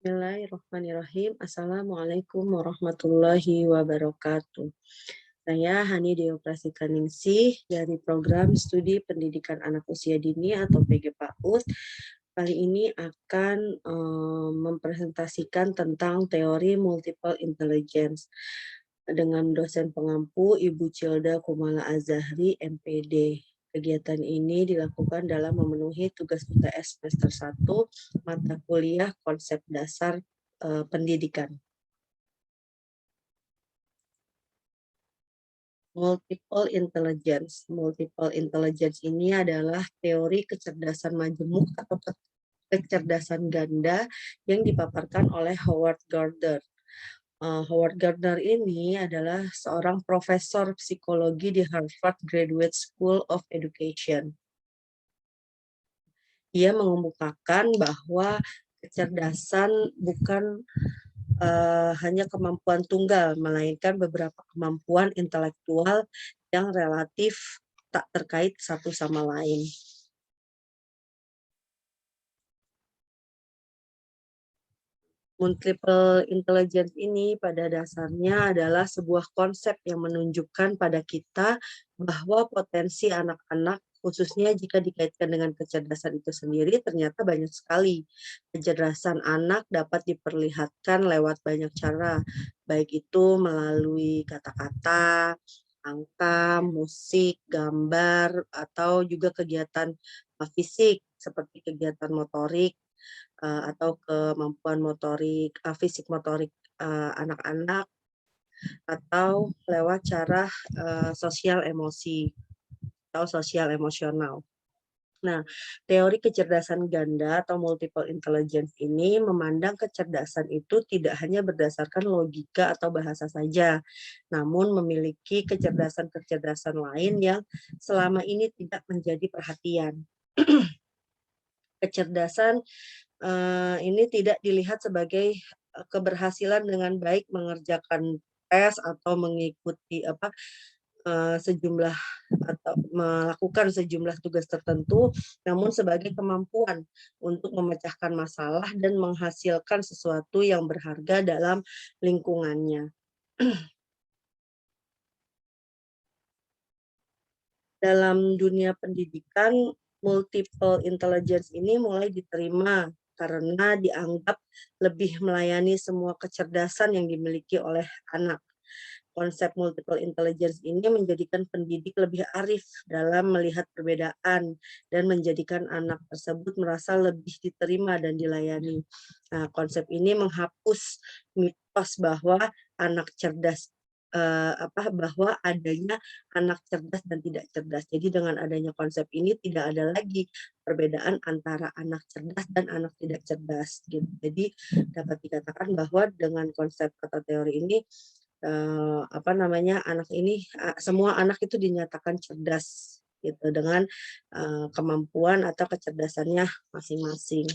Bismillahirrahmanirrahim. Assalamualaikum warahmatullahi wabarakatuh. Saya Hani Deoprasi Kaningsih dari Program Studi Pendidikan Anak Usia Dini atau PG PAUD. Kali ini akan mempresentasikan tentang teori multiple intelligence dengan dosen pengampu Ibu Cilda Kumala Azahri, MPD. Kegiatan ini dilakukan dalam memenuhi tugas UTS semester 1 mata kuliah konsep dasar pendidikan. Multiple intelligence. Multiple intelligence ini adalah teori kecerdasan majemuk atau kecerdasan ganda yang dipaparkan oleh Howard Gardner. Howard Gardner ini adalah seorang profesor psikologi di Harvard Graduate School of Education. Dia mengemukakan bahwa kecerdasan bukan hanya kemampuan tunggal, melainkan beberapa kemampuan intelektual yang relatif tak terkait satu sama lain. Multiple intelligence ini pada dasarnya adalah sebuah konsep yang menunjukkan pada kita bahwa potensi anak-anak, khususnya jika dikaitkan dengan kecerdasan itu sendiri, ternyata banyak sekali. Kecerdasan anak dapat diperlihatkan lewat banyak cara, baik itu melalui kata-kata, angka, musik, gambar, atau juga kegiatan fisik seperti kegiatan motorik, atau kemampuan motorik, fisik motorik anak-anak, atau lewat cara sosial emosi atau sosial emosional. Nah, teori kecerdasan ganda atau multiple intelligence ini memandang kecerdasan itu tidak hanya berdasarkan logika atau bahasa saja, namun memiliki kecerdasan-kecerdasan lain yang selama ini tidak menjadi perhatian. Kecerdasan ini tidak dilihat sebagai keberhasilan dengan baik mengerjakan tes atau mengikuti sejumlah atau melakukan sejumlah tugas tertentu, namun sebagai kemampuan untuk memecahkan masalah dan menghasilkan sesuatu yang berharga dalam lingkungannya. Dalam dunia pendidikan, multiple intelligence ini mulai diterima karena dianggap lebih melayani semua kecerdasan yang dimiliki oleh anak. Konsep multiple intelligence ini menjadikan pendidik lebih arif dalam melihat perbedaan dan menjadikan anak tersebut merasa lebih diterima dan dilayani. Nah, konsep ini menghapus mitos bahwa anak cerdas bahwa adanya anak cerdas dan tidak cerdas. Jadi dengan adanya konsep ini tidak ada lagi perbedaan antara anak cerdas dan anak tidak cerdas. Gitu. Jadi dapat dikatakan bahwa dengan konsep atau teori ini anak ini semua anak itu dinyatakan cerdas gitu dengan kemampuan atau kecerdasannya masing-masing.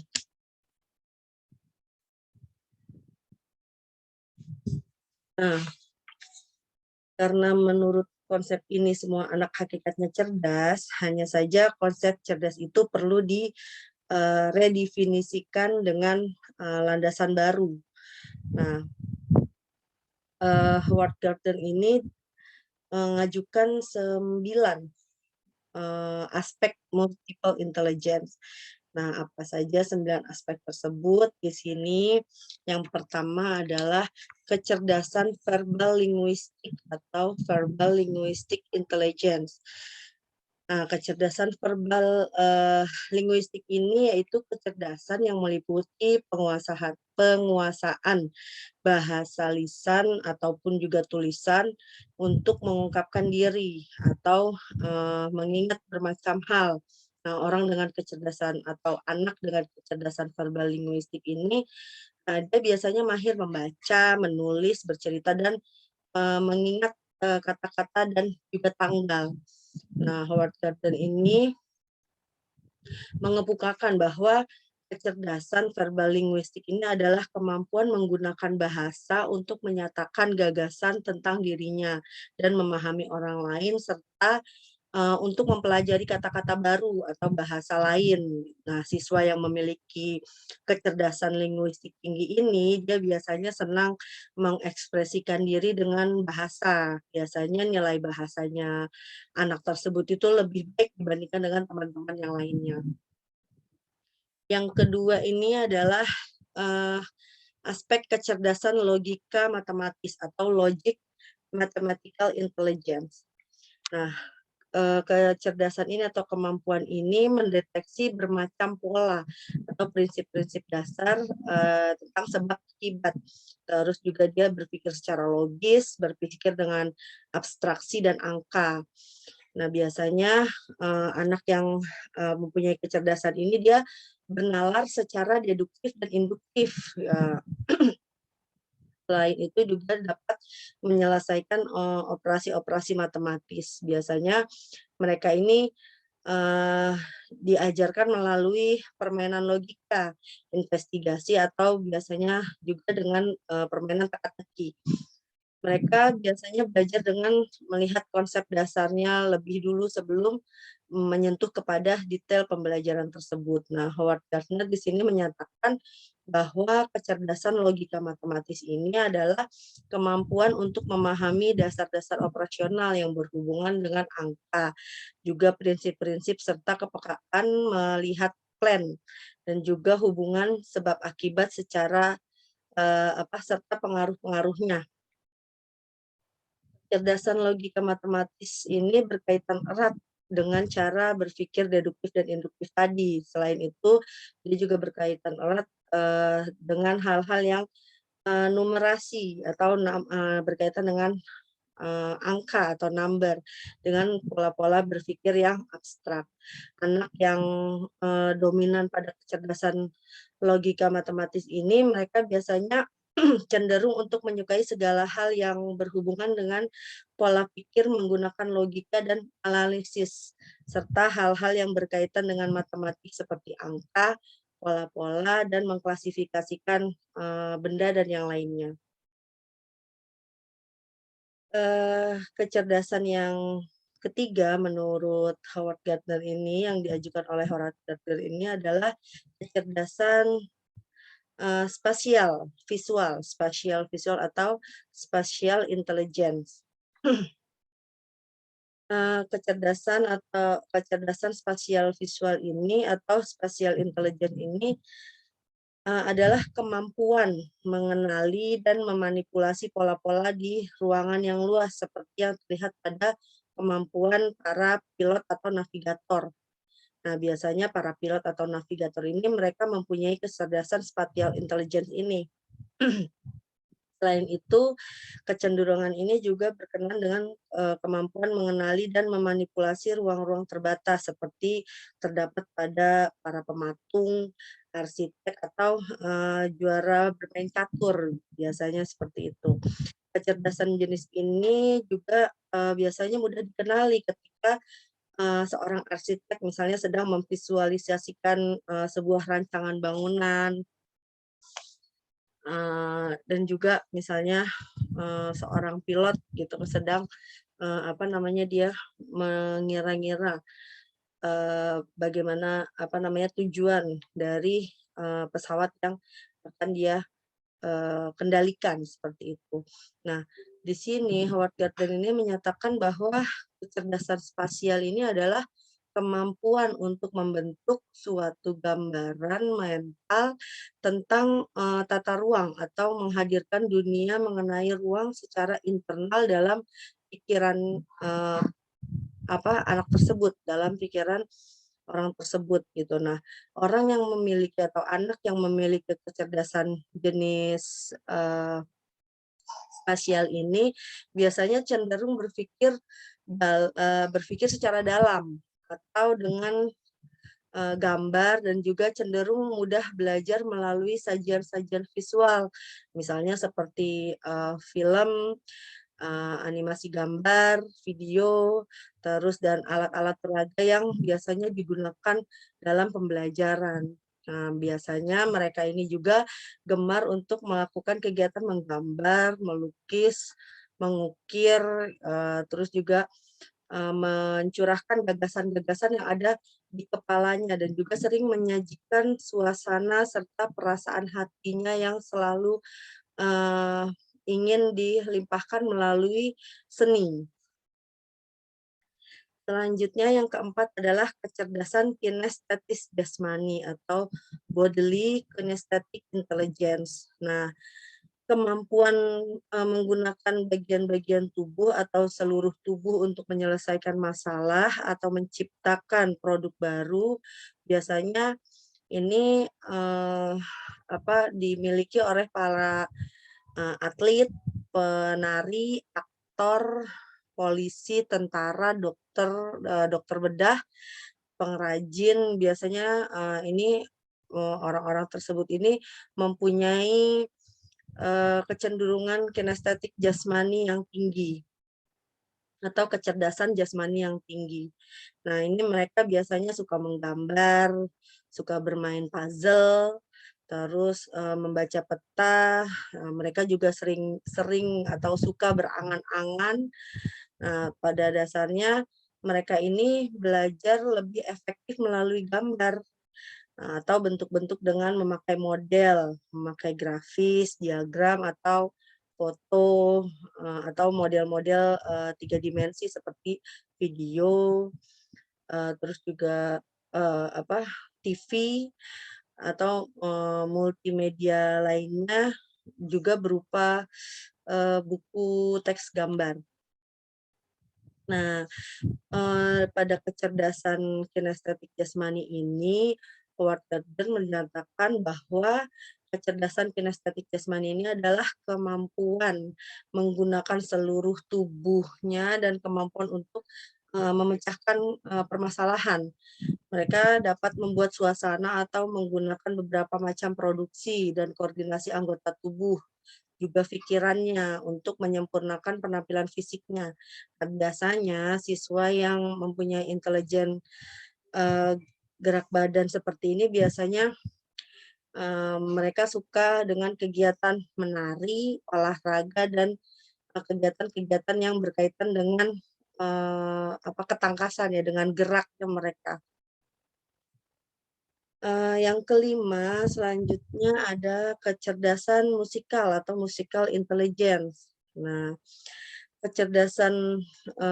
Nah, karena menurut konsep ini semua anak hakikatnya cerdas, hanya saja konsep cerdas itu perlu diredefinisikan dengan landasan baru. Nah, Howard Gardner ini mengajukan 9 aspek multiple intelligence. Nah, apa saja 9 aspek tersebut di sini? Yang pertama adalah kecerdasan verbal linguistik atau verbal linguistic intelligence. Nah, kecerdasan verbal linguistik ini yaitu kecerdasan yang meliputi penguasaan bahasa lisan ataupun juga tulisan untuk mengungkapkan diri atau mengingat bermacam hal. Nah, orang dengan kecerdasan atau anak dengan kecerdasan verbal linguistik ini dia biasanya mahir membaca, menulis, bercerita, dan mengingat kata-kata dan juga tanggal. Nah, Howard Gardner ini mengemukakan bahwa kecerdasan verbal linguistik ini adalah kemampuan menggunakan bahasa untuk menyatakan gagasan tentang dirinya dan memahami orang lain serta untuk mempelajari kata-kata baru atau bahasa lain. Nah, siswa yang memiliki kecerdasan linguistik tinggi ini, dia biasanya senang mengekspresikan diri dengan bahasa. Biasanya nilai bahasanya anak tersebut itu lebih baik dibandingkan dengan teman-teman yang lainnya. Yang kedua ini adalah aspek kecerdasan logika matematis atau logic mathematical intelligence. Nah, kecerdasan ini atau kemampuan ini mendeteksi bermacam pola atau prinsip-prinsip dasar tentang sebab akibat. Terus juga dia berpikir secara logis, berpikir dengan abstraksi dan angka. Nah, biasanya anak yang mempunyai kecerdasan ini dia bernalar secara deduktif dan induktif. Selain itu juga dapat menyelesaikan operasi-operasi matematis. Biasanya mereka ini diajarkan melalui permainan logika, investigasi, atau biasanya juga dengan permainan teka-teki. Mereka biasanya belajar dengan melihat konsep dasarnya lebih dulu sebelum menyentuh kepada detail pembelajaran tersebut. Nah, Howard Gardner di sini menyatakan bahwa kecerdasan logika matematis ini adalah kemampuan untuk memahami dasar-dasar operasional yang berhubungan dengan angka, juga prinsip-prinsip serta kepekaan melihat plan dan juga hubungan sebab akibat secara serta pengaruh-pengaruhnya. Kecerdasan logika matematis ini berkaitan erat dengan cara berpikir deduktif dan induktif tadi. Selain itu, dia juga berkaitan erat dengan hal-hal yang numerasi atau berkaitan dengan angka atau number dengan pola-pola berpikir yang abstrak. Anak yang dominan pada kecerdasan logika matematis ini, mereka biasanya cenderung untuk menyukai segala hal yang berhubungan dengan pola pikir menggunakan logika dan analisis, serta hal-hal yang berkaitan dengan matematik seperti angka, pola-pola, dan mengklasifikasikan benda dan yang lainnya. Kecerdasan yang ketiga menurut Howard Gardner ini, yang diajukan oleh Howard Gardner ini adalah kecerdasan spasial visual atau spatial intelligence. Kecerdasan spasial visual ini atau spatial intelligence ini adalah kemampuan mengenali dan memanipulasi pola-pola di ruangan yang luas seperti yang terlihat pada kemampuan para pilot atau navigator. Nah, biasanya para pilot atau navigator ini mereka mempunyai kecerdasan spatial intelligence ini. Selain itu, kecenderungan ini juga berkenan dengan kemampuan mengenali dan memanipulasi ruang-ruang terbatas seperti terdapat pada para pematung, arsitek, atau juara bermain catur, biasanya seperti itu. Kecerdasan jenis ini juga biasanya mudah dikenali ketika seorang arsitek misalnya sedang memvisualisasikan sebuah rancangan bangunan, dan juga misalnya seorang pilot gitu sedang dia mengira-ngira bagaimana tujuan dari pesawat yang akan dia kendalikan seperti itu. Nah, di sini Howard Gardner ini menyatakan bahwa kecerdasan spasial ini adalah kemampuan untuk membentuk suatu gambaran mental tentang tata ruang atau menghadirkan dunia mengenai ruang secara internal dalam pikiran anak tersebut, dalam pikiran orang tersebut gitu. Nah, orang yang memiliki atau anak yang memiliki kecerdasan jenis spasial ini biasanya cenderung berpikir secara dalam atau dengan gambar, dan juga cenderung mudah belajar melalui sajian-sajian visual, misalnya seperti film, animasi gambar, video, terus dan alat-alat peraga yang biasanya digunakan dalam pembelajaran. Nah, biasanya mereka ini juga gemar untuk melakukan kegiatan menggambar, melukis, mengukir, terus juga mencurahkan gagasan-gagasan yang ada di kepalanya dan juga sering menyajikan suasana serta perasaan hatinya yang selalu, eee, ingin dilimpahkan melalui seni. Selanjutnya yang keempat adalah kecerdasan kinestetis jasmani atau bodily kinesthetic intelligence. Nah, kemampuan, menggunakan bagian-bagian tubuh atau seluruh tubuh untuk menyelesaikan masalah atau menciptakan produk baru, biasanya ini, dimiliki oleh para, atlet, penari, aktor, polisi, tentara, dokter, dokter bedah, pengrajin, biasanya, ini, orang-orang tersebut ini mempunyai kecenderungan kinestetik jasmani yang tinggi, atau kecerdasan jasmani yang tinggi. Nah, ini mereka biasanya suka menggambar, suka bermain puzzle, terus, membaca peta, mereka juga sering sering atau suka berangan-angan. Nah, pada dasarnya mereka ini belajar lebih efektif melalui gambar. Atau bentuk-bentuk dengan memakai model, memakai grafis, diagram, atau foto, atau model-model, 3 dimensi seperti video, terus juga, TV, atau, multimedia lainnya, juga berupa, buku teks gambar. Nah, pada kecerdasan kinestetik jasmani ini, Howard Gardner menyatakan bahwa kecerdasan kinestetik jasmani ini adalah kemampuan menggunakan seluruh tubuhnya dan kemampuan untuk, memecahkan, permasalahan. Mereka dapat membuat suasana atau menggunakan beberapa macam produksi dan koordinasi anggota tubuh, juga pikirannya untuk menyempurnakan penampilan fisiknya. Dan biasanya siswa yang mempunyai intelijen, eee, gerak badan seperti ini biasanya, mereka suka dengan kegiatan menari, olahraga, dan, kegiatan-kegiatan yang berkaitan dengan, ketangkasan ya, dengan geraknya mereka. Yang kelima, selanjutnya ada kecerdasan musikal atau musical intelligence. Nah, kecerdasan,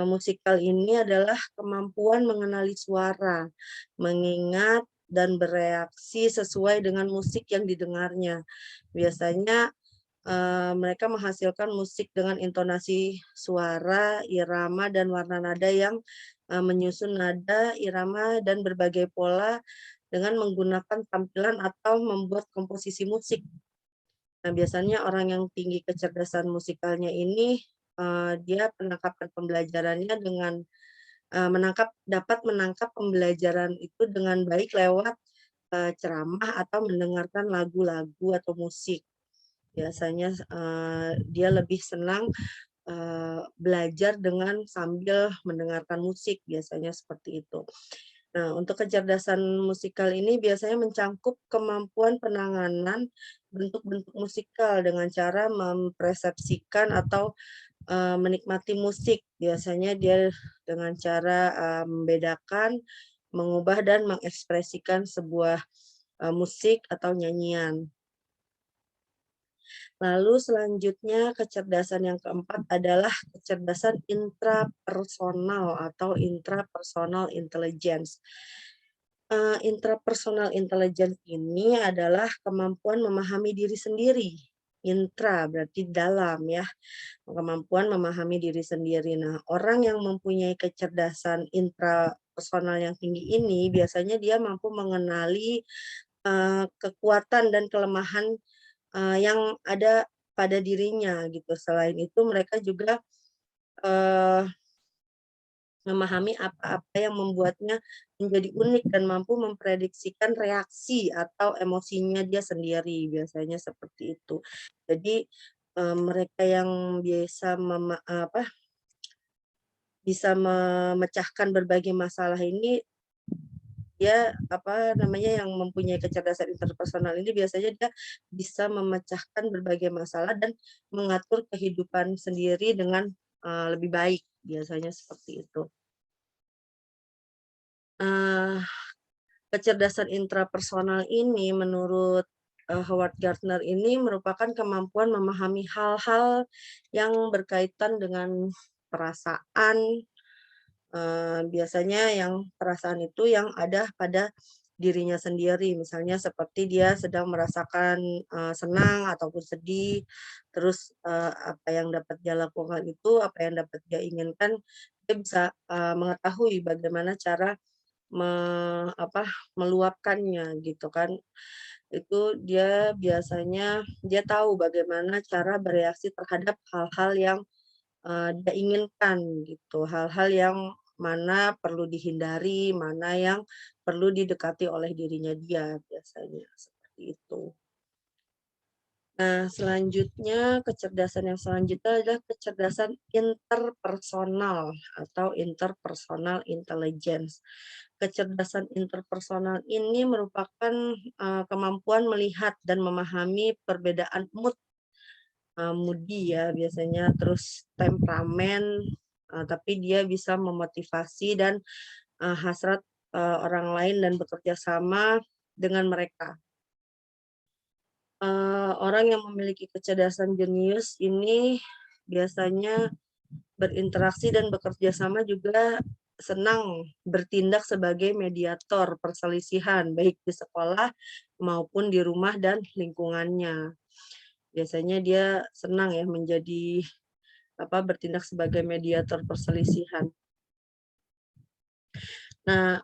musikal ini adalah kemampuan mengenali suara, mengingat dan bereaksi sesuai dengan musik yang didengarnya. Biasanya, mereka menghasilkan musik dengan intonasi suara, irama, dan warna nada yang, menyusun nada, irama, dan berbagai pola dengan menggunakan tampilan atau membuat komposisi musik. Nah, biasanya orang yang tinggi kecerdasan musikalnya ini, dia penangkapan pembelajarannya dengan, dapat menangkap pembelajaran itu dengan baik lewat, ceramah atau mendengarkan lagu-lagu atau musik. Biasanya, dia lebih senang, belajar dengan sambil mendengarkan musik, biasanya seperti itu. Nah, untuk kecerdasan musikal ini biasanya mencangkup kemampuan penanganan bentuk-bentuk musikal dengan cara mempersepsikan atau, menikmati musik. Biasanya dia dengan cara, membedakan, mengubah, dan mengekspresikan sebuah, musik atau nyanyian. Lalu selanjutnya kecerdasan yang keempat adalah kecerdasan intrapersonal atau intrapersonal intelligence. Intrapersonal intelligence ini adalah kemampuan memahami diri sendiri. Intra berarti dalam ya, kemampuan memahami diri sendiri. Nah, orang yang mempunyai kecerdasan intrapersonal yang tinggi ini biasanya dia mampu mengenali, kekuatan dan kelemahan, yang ada pada dirinya gitu. Selain itu mereka juga, eee, memahami apa-apa yang membuatnya menjadi unik dan mampu memprediksikan reaksi atau emosinya dia sendiri, biasanya seperti itu. Jadi, mereka yang bisa memecahkan berbagai masalah ini, dia, yang mempunyai kecerdasan interpersonal ini biasanya dia bisa memecahkan berbagai masalah dan mengatur kehidupan sendiri dengan, lebih baik, biasanya seperti itu. Eee, Kecerdasan intrapersonal ini menurut, Howard Gardner ini merupakan kemampuan memahami hal-hal yang berkaitan dengan perasaan, biasanya yang perasaan itu yang ada pada dirinya sendiri, misalnya seperti dia sedang merasakan, senang ataupun sedih, terus, apa yang dapat dia lakukan itu, apa yang dapat dia inginkan, dia bisa, mengetahui bagaimana cara me apa, meluapkannya gitu kan. Itu dia biasanya dia tahu bagaimana cara bereaksi terhadap hal-hal yang dia inginkan gitu, hal-hal yang mana perlu dihindari, mana yang perlu didekati oleh dirinya dia biasanya, seperti itu. Nah, selanjutnya kecerdasan yang selanjutnya adalah kecerdasan interpersonal atau interpersonal intelligence. Kecerdasan interpersonal ini merupakan, kemampuan melihat dan memahami perbedaan mood, moody ya biasanya, terus temperamen, tapi dia bisa memotivasi dan, hasrat, orang lain dan bekerja sama dengan mereka. Orang yang memiliki kecerdasan jenius ini biasanya berinteraksi dan bekerja sama juga senang bertindak sebagai mediator perselisihan, baik di sekolah maupun di rumah dan lingkungannya. Biasanya dia senang ya menjadi bertindak sebagai mediator perselisihan. Nah,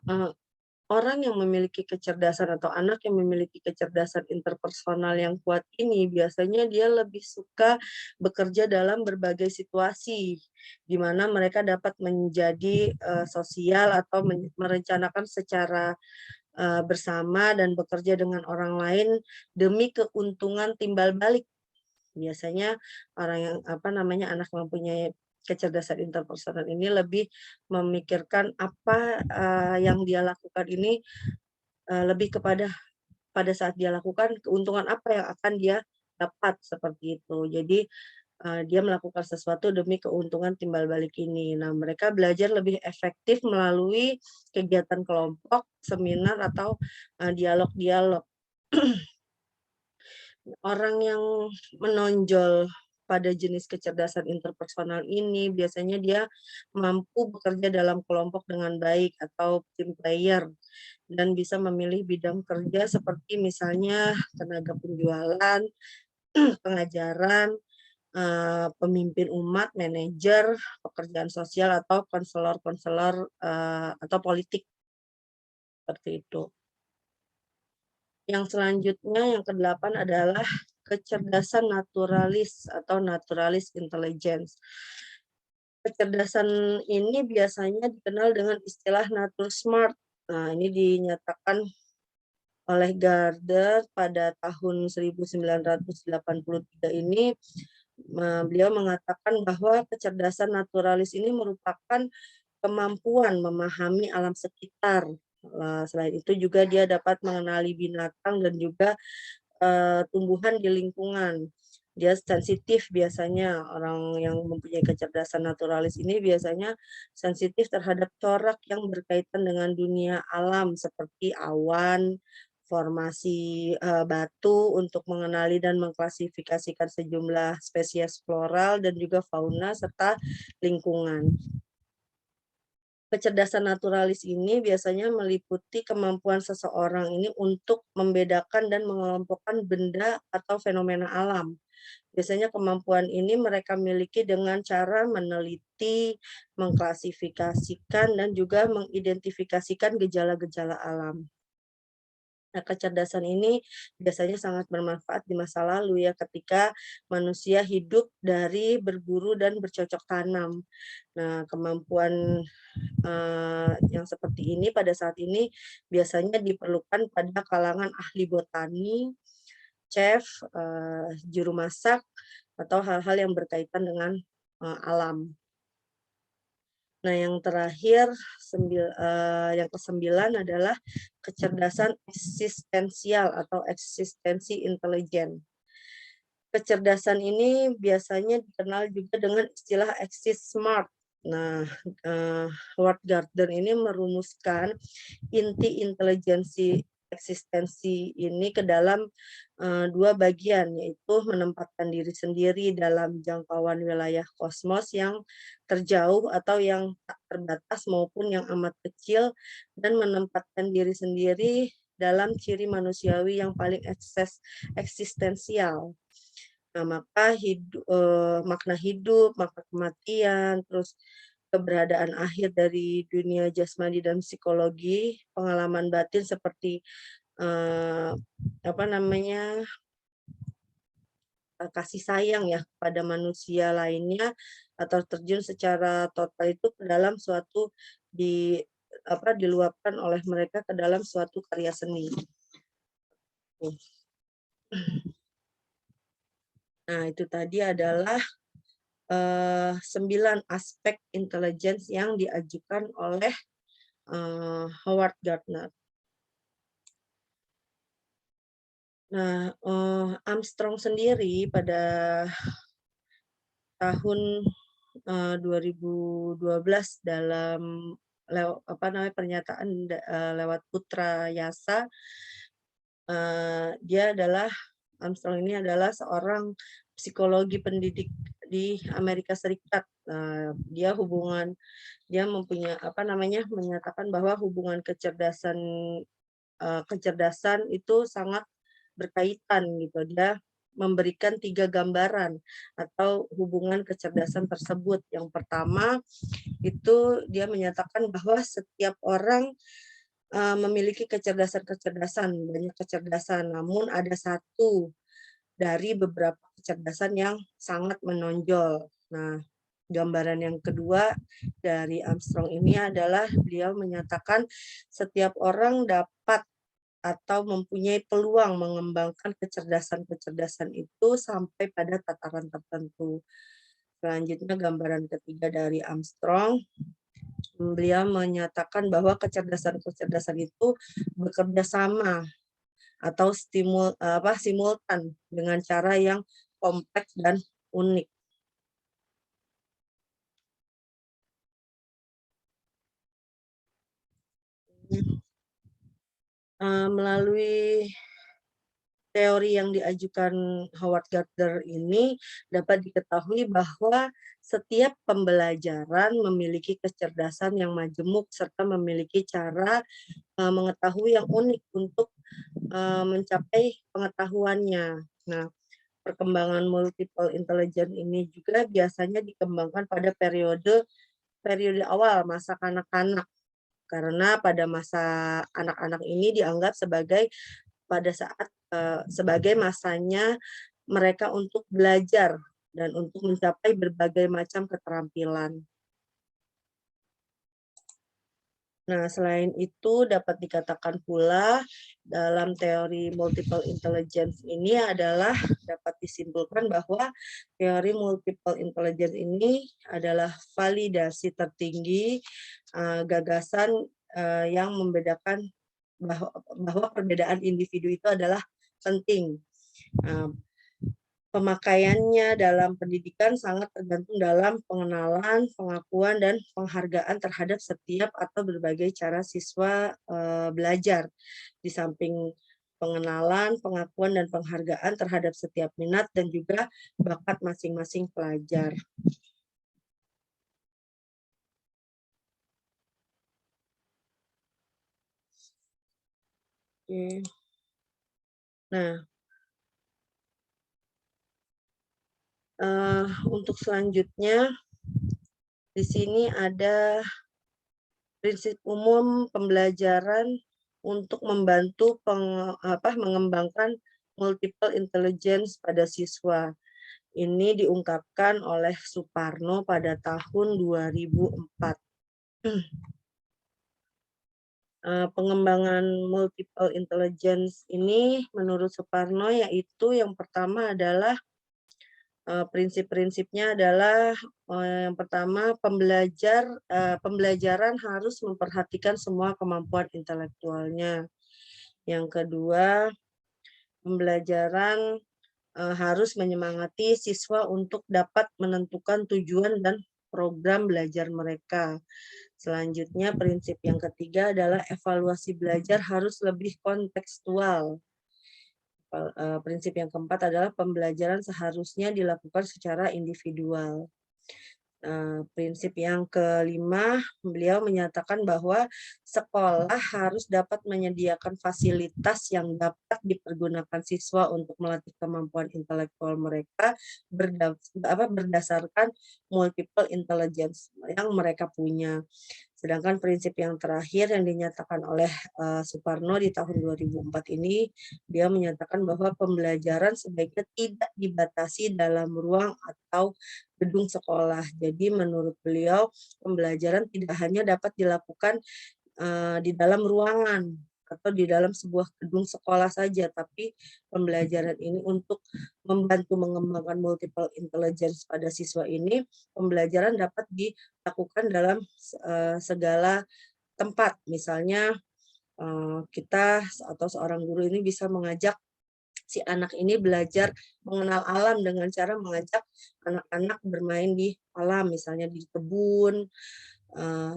orang yang memiliki kecerdasan atau anak yang memiliki kecerdasan interpersonal yang kuat ini biasanya dia lebih suka bekerja dalam berbagai situasi, di mana mereka dapat menjadi, sosial atau merencanakan secara, bersama dan bekerja dengan orang lain demi keuntungan timbal balik. Biasanya orang yang, anak yang mempunyai kecerdasan interpersonal ini lebih memikirkan apa, yang dia lakukan ini, lebih kepada pada saat dia lakukan keuntungan apa yang akan dia dapat, seperti itu. Jadi, dia melakukan sesuatu demi keuntungan timbal balik ini. Nah, mereka belajar lebih efektif melalui kegiatan kelompok, seminar, atau, dialog-dialog. Orang yang menonjol pada jenis kecerdasan interpersonal ini biasanya dia mampu bekerja dalam kelompok dengan baik atau team player dan bisa memilih bidang kerja seperti misalnya tenaga penjualan, pengajaran, pemimpin umat, manajer, pekerjaan sosial atau konselor-konselor, atau politik, seperti itu. Yang selanjutnya yang ke-8 adalah kecerdasan naturalis atau naturalis intelligence. Kecerdasan ini biasanya dikenal dengan istilah natur smart. Nah, ini dinyatakan oleh Gardner pada tahun 1983 ini, beliau mengatakan bahwa kecerdasan naturalis ini merupakan kemampuan memahami alam sekitar. Selain itu juga dia dapat mengenali binatang dan juga, tumbuhan di lingkungan. Dia sensitif biasanya, orang yang mempunyai kecerdasan naturalis ini biasanya sensitif terhadap corak yang berkaitan dengan dunia alam seperti awan, formasi, batu untuk mengenali dan mengklasifikasikan sejumlah spesies floral dan juga fauna serta lingkungan. Kecerdasan naturalis ini biasanya meliputi kemampuan seseorang ini untuk membedakan dan mengelompokkan benda atau fenomena alam. Biasanya kemampuan ini mereka miliki dengan cara meneliti, mengklasifikasikan, dan juga mengidentifikasikan gejala-gejala alam. Nah, kecerdasan ini biasanya sangat bermanfaat di masa lalu ya, ketika manusia hidup dari berburu dan bercocok tanam. Nah, kemampuan, yang seperti ini pada saat ini biasanya diperlukan pada kalangan ahli botani, chef, juru masak, atau hal-hal yang berkaitan dengan, alam. Nah, yang terakhir, yang kesembilan adalah kecerdasan eksistensial atau eksistensi intelijen. Kecerdasan ini biasanya dikenal juga dengan istilah exist smart. Nah, Howard Gardner ini merumuskan inti intelijensi eksistensi ini ke dalam dua bagian, yaitu menempatkan diri sendiri dalam jangkauan wilayah kosmos yang terjauh atau yang tak terbatas maupun yang amat kecil, dan menempatkan diri sendiri dalam ciri manusiawi yang paling eksistensial. Nah, makna hidup, makna kematian, terus keberadaan akhir dari dunia jasmani dan psikologi, pengalaman batin seperti eh, apa namanya kasih sayang ya pada manusia lainnya, atau terjun secara total itu ke dalam suatu diluapkan oleh mereka ke dalam suatu karya seni. Nah, itu tadi adalah 9 aspek intelligence yang diajukan oleh Howard Gardner. Nah, Armstrong sendiri pada tahun 2012 dalam pernyataan lewat Putra Yasa, Armstrong ini adalah seorang psikologi pendidik di Amerika Serikat. Dia menyatakan bahwa hubungan kecerdasan itu sangat berkaitan gitu. Dia memberikan 3 gambaran atau hubungan kecerdasan tersebut. Yang pertama itu dia menyatakan bahwa setiap orang memiliki kecerdasan, banyak kecerdasan, namun ada satu dari beberapa kecerdasan yang sangat menonjol. Nah, gambaran yang kedua dari Armstrong ini adalah beliau menyatakan setiap orang dapat atau mempunyai peluang mengembangkan kecerdasan-kecerdasan itu sampai pada tataran tertentu. Selanjutnya gambaran ketiga dari Armstrong, beliau menyatakan bahwa kecerdasan-kecerdasan itu bekerja sama atau simultan dengan cara yang kompleks dan unik. Melalui teori yang diajukan Howard Gardner ini dapat diketahui bahwa setiap pembelajaran memiliki kecerdasan yang majemuk serta memiliki cara mengetahui yang unik untuk mencapai pengetahuannya. Nah, perkembangan multiple intelligence ini juga biasanya dikembangkan pada periode awal masa kanak-kanak, karena pada masa anak-anak ini dianggap sebagai masanya mereka untuk belajar dan untuk mencapai berbagai macam keterampilan. Nah, selain itu dapat dikatakan pula dalam teori multiple intelligence ini adalah dapat disimpulkan bahwa teori multiple intelligence ini adalah validasi tertinggi gagasan yang membedakan bahwa perbedaan individu itu adalah penting. Pemakaiannya dalam pendidikan sangat tergantung dalam pengenalan, pengakuan, dan penghargaan terhadap setiap atau berbagai cara siswa belajar. Di samping pengenalan, pengakuan, dan penghargaan terhadap setiap minat dan juga bakat masing-masing pelajar. Oke. Nah, untuk selanjutnya di sini ada prinsip umum pembelajaran untuk membantu mengembangkan multiple intelligence pada siswa. Ini diungkapkan oleh Suparno pada tahun 2004. Pengembangan multiple intelligence ini menurut Suparno yaitu yang pertama adalah prinsip-prinsipnya adalah yang pertama pembelajaran harus memperhatikan semua kemampuan intelektualnya. Yang kedua, pembelajaran harus menyemangati siswa untuk dapat menentukan tujuan dan program belajar mereka. Selanjutnya, prinsip yang ketiga adalah evaluasi belajar harus lebih kontekstual. Prinsip yang keempat adalah pembelajaran seharusnya dilakukan secara individual. Prinsip yang kelima, beliau menyatakan bahwa sekolah harus dapat menyediakan fasilitas yang dapat dipergunakan siswa untuk melatih kemampuan intelektual mereka berdasarkan multiple intelligence yang mereka punya. Sedangkan prinsip yang terakhir yang dinyatakan oleh Suparno di tahun 2004 ini, dia menyatakan bahwa pembelajaran sebaiknya tidak dibatasi dalam ruang atau gedung sekolah. Jadi menurut beliau, pembelajaran tidak hanya dapat dilakukan di dalam ruangan atau di dalam sebuah gedung sekolah saja, tapi pembelajaran ini untuk membantu mengembangkan multiple intelligence pada siswa ini, pembelajaran dapat dilakukan dalam segala tempat. Misalnya kita atau seorang guru ini bisa mengajak si anak ini belajar mengenal alam dengan cara mengajak anak-anak bermain di alam, misalnya di kebun,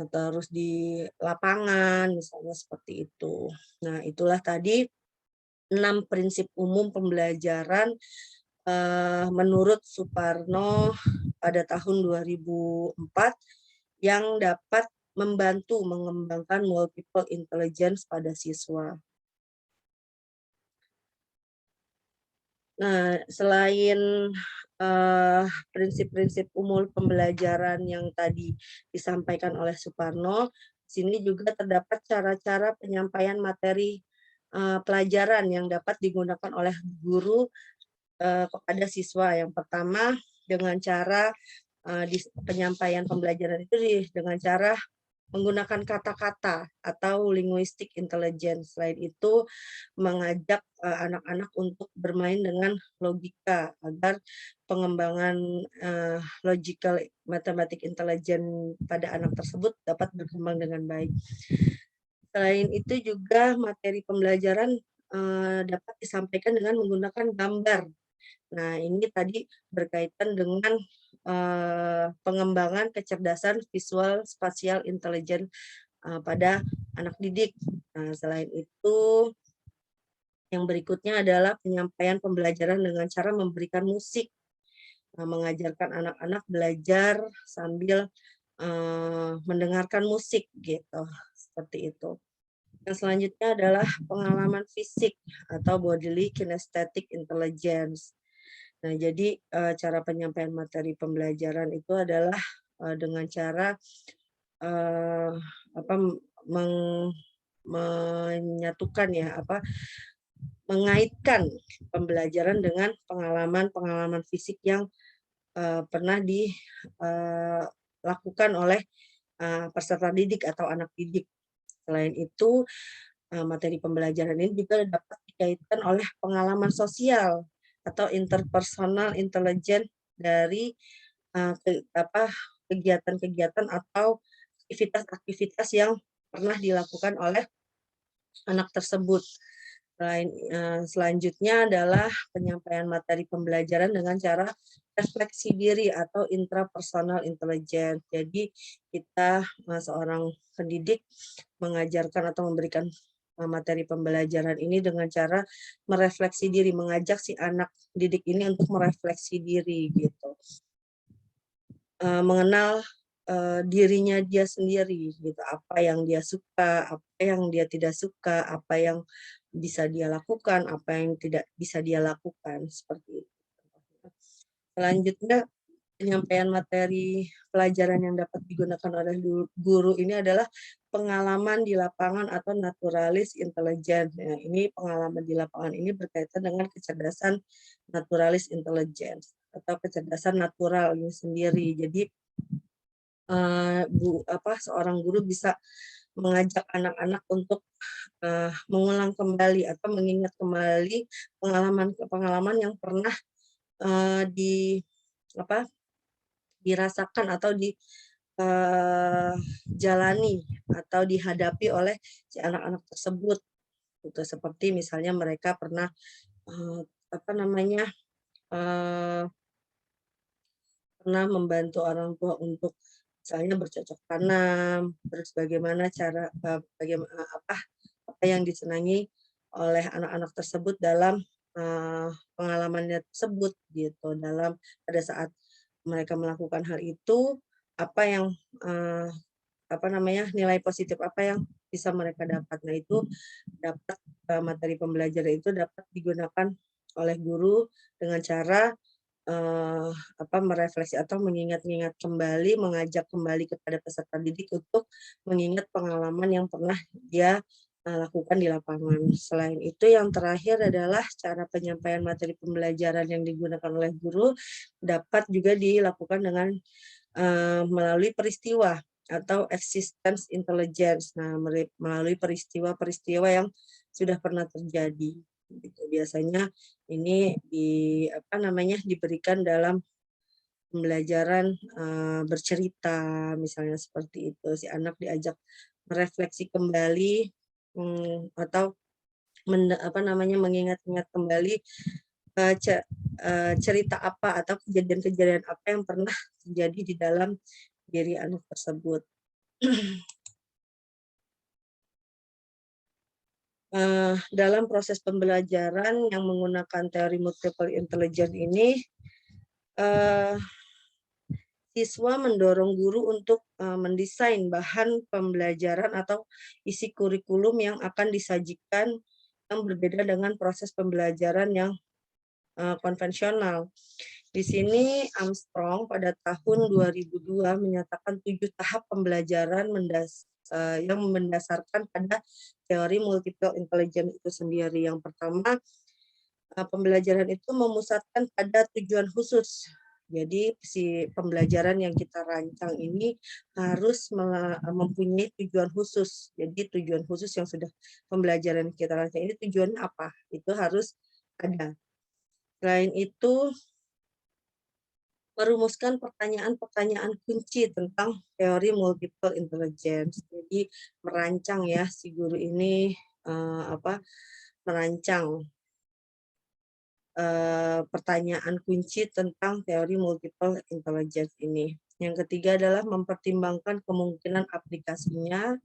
terus di lapangan, misalnya seperti itu. Nah, itulah tadi 6 prinsip umum pembelajaran menurut Suparno pada tahun 2004 yang dapat membantu mengembangkan multiple intelligence pada siswa. Nah, selain prinsip-prinsip umum pembelajaran yang tadi disampaikan oleh Suparno, sini juga terdapat cara-cara penyampaian materi pelajaran yang dapat digunakan oleh guru kepada siswa. Yang pertama, dengan cara di penyampaian pembelajaran itu dengan cara menggunakan kata-kata atau linguistic intelligence. Selain itu, mengajak anak-anak untuk bermain dengan logika agar pengembangan logical mathematic intelligence pada anak tersebut dapat berkembang dengan baik. Selain itu juga materi pembelajaran dapat disampaikan dengan menggunakan gambar. Nah, ini tadi berkaitan dengan pengembangan kecerdasan visual spasial intelijen pada anak didik. Nah, selain itu, yang berikutnya adalah penyampaian pembelajaran dengan cara memberikan musik, mengajarkan anak-anak belajar sambil mendengarkan musik gitu, seperti itu. Yang selanjutnya adalah pengalaman fisik atau bodily kinesthetic intelligence. Nah, jadi cara penyampaian materi pembelajaran itu adalah dengan cara menyatukan mengaitkan pembelajaran dengan pengalaman-pengalaman fisik yang pernah dilakukan oleh peserta didik atau anak didik. Selain itu, materi pembelajaran ini juga dapat dikaitkan oleh pengalaman sosial atau interpersonal intelligence dari kegiatan-kegiatan atau aktivitas-aktivitas yang pernah dilakukan oleh anak tersebut. Selanjutnya adalah penyampaian materi pembelajaran dengan cara refleksi diri atau intrapersonal intelligence. Jadi kita seorang pendidik mengajarkan atau memberikan materi pembelajaran ini dengan cara merefleksi diri, mengajak si anak didik ini untuk merefleksi diri gitu. Mengenal dirinya dia sendiri gitu, apa yang dia suka, apa yang dia tidak suka, apa yang bisa dia lakukan, apa yang tidak bisa dia lakukan, seperti itu. Selanjutnya, penyampaian materi pelajaran yang dapat digunakan oleh guru ini adalah pengalaman di lapangan atau naturalis intelligence. Nah, ini pengalaman di lapangan ini berkaitan dengan kecerdasan naturalis intelligence atau kecerdasan natural ini sendiri. Jadi seorang guru bisa mengajak anak-anak untuk mengulang kembali atau mengingat kembali pengalaman-pengalaman yang pernah dirasakan atau dijalani atau dihadapi oleh si anak-anak tersebut. Gitu. Seperti misalnya mereka pernah pernah membantu orang tua untuk misalnya bercocok tanam, terus bagaimana cara bagaimana apa yang disenangi oleh anak-anak tersebut dalam pengalamannya tersebut gitu. Dalam pada saat mereka melakukan hal itu, apa yang nilai positif apa yang bisa mereka dapat. Nah, itu dapat materi pembelajaran itu dapat digunakan oleh guru dengan cara merefleksi atau mengingat-ingat kembali, mengajak kembali kepada peserta didik untuk mengingat pengalaman yang pernah dia lakukan di lapangan. Selain itu, yang terakhir adalah cara penyampaian materi pembelajaran yang digunakan oleh guru dapat juga dilakukan dengan melalui peristiwa atau existence intelligence. Nah, melalui peristiwa-peristiwa yang sudah pernah terjadi. Gitu. Biasanya ini diberikan dalam pembelajaran bercerita, misalnya seperti itu. Si anak diajak merefleksi kembali atau mengingat-ingat kembali cerita apa atau kejadian-kejadian apa yang pernah terjadi di dalam diri anak tersebut. Dalam proses pembelajaran yang menggunakan teori multiple intelligence ini, siswa mendorong guru untuk mendesain bahan pembelajaran atau isi kurikulum yang akan disajikan yang berbeda dengan proses pembelajaran yang konvensional. Di sini Armstrong pada tahun 2002 menyatakan 7 tahap pembelajaran yang mendasarkan pada teori multiple intelligence itu sendiri. Yang pertama, pembelajaran itu memusatkan pada tujuan khusus. Jadi si pembelajaran yang kita rancang ini harus mempunyai tujuan khusus. Jadi tujuan khusus yang sudah pembelajaran kita rancang ini tujuannya apa? Itu harus ada. Selain itu, merumuskan pertanyaan-pertanyaan kunci tentang teori multiple intelligence. Jadi merancang ya si guru ini merancang pertanyaan kunci tentang teori multiple intelligence ini. Yang ketiga adalah mempertimbangkan kemungkinan aplikasinya.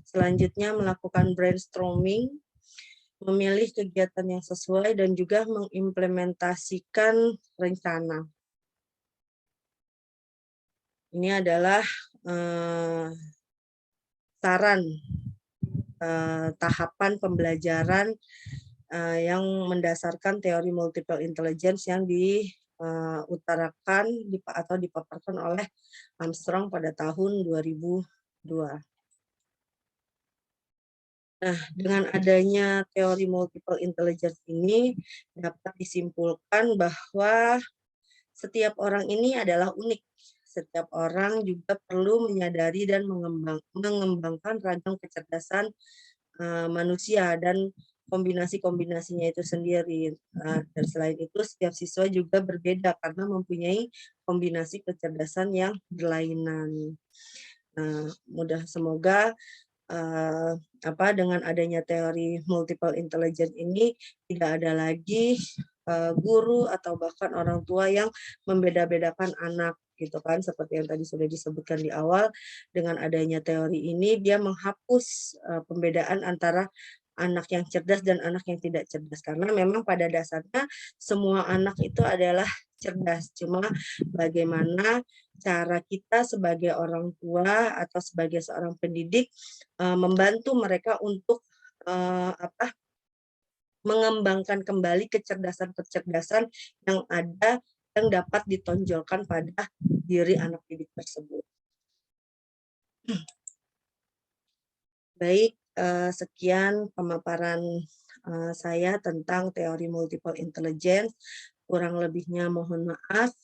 Selanjutnya melakukan brainstorming, memilih kegiatan yang sesuai, dan juga mengimplementasikan rencana. Ini adalah saran tahapan pembelajaran yang mendasarkan teori multiple intelligence yang diutarakan atau dipaparkan oleh Armstrong pada tahun 2002. Nah, dengan adanya teori multiple intelligence ini dapat disimpulkan bahwa setiap orang ini adalah unik. Setiap orang juga perlu menyadari dan mengembangkan ragam kecerdasan manusia dan kombinasi-kombinasinya itu sendiri. Dan selain itu, setiap siswa juga berbeda karena mempunyai kombinasi kecerdasan yang berlainan. Semoga dengan adanya teori multiple intelligence ini tidak ada lagi guru atau bahkan orang tua yang membeda-bedakan anak gitu kan, seperti yang tadi sudah disebutkan di awal. Dengan adanya teori ini dia menghapus pembedaan antara anak yang cerdas dan anak yang tidak cerdas, karena memang pada dasarnya semua anak itu adalah cerdas, cuma bagaimana cara kita sebagai orang tua atau sebagai seorang pendidik membantu mereka untuk mengembangkan kembali kecerdasan-kecerdasan yang ada yang dapat ditonjolkan pada diri anak didik tersebut. Baik, sekian pemaparan saya tentang teori multiple intelligence. Kurang lebihnya mohon maaf.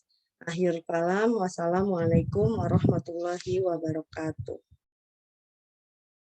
Akhir kalam, wassalamualaikum warahmatullahi wabarakatuh.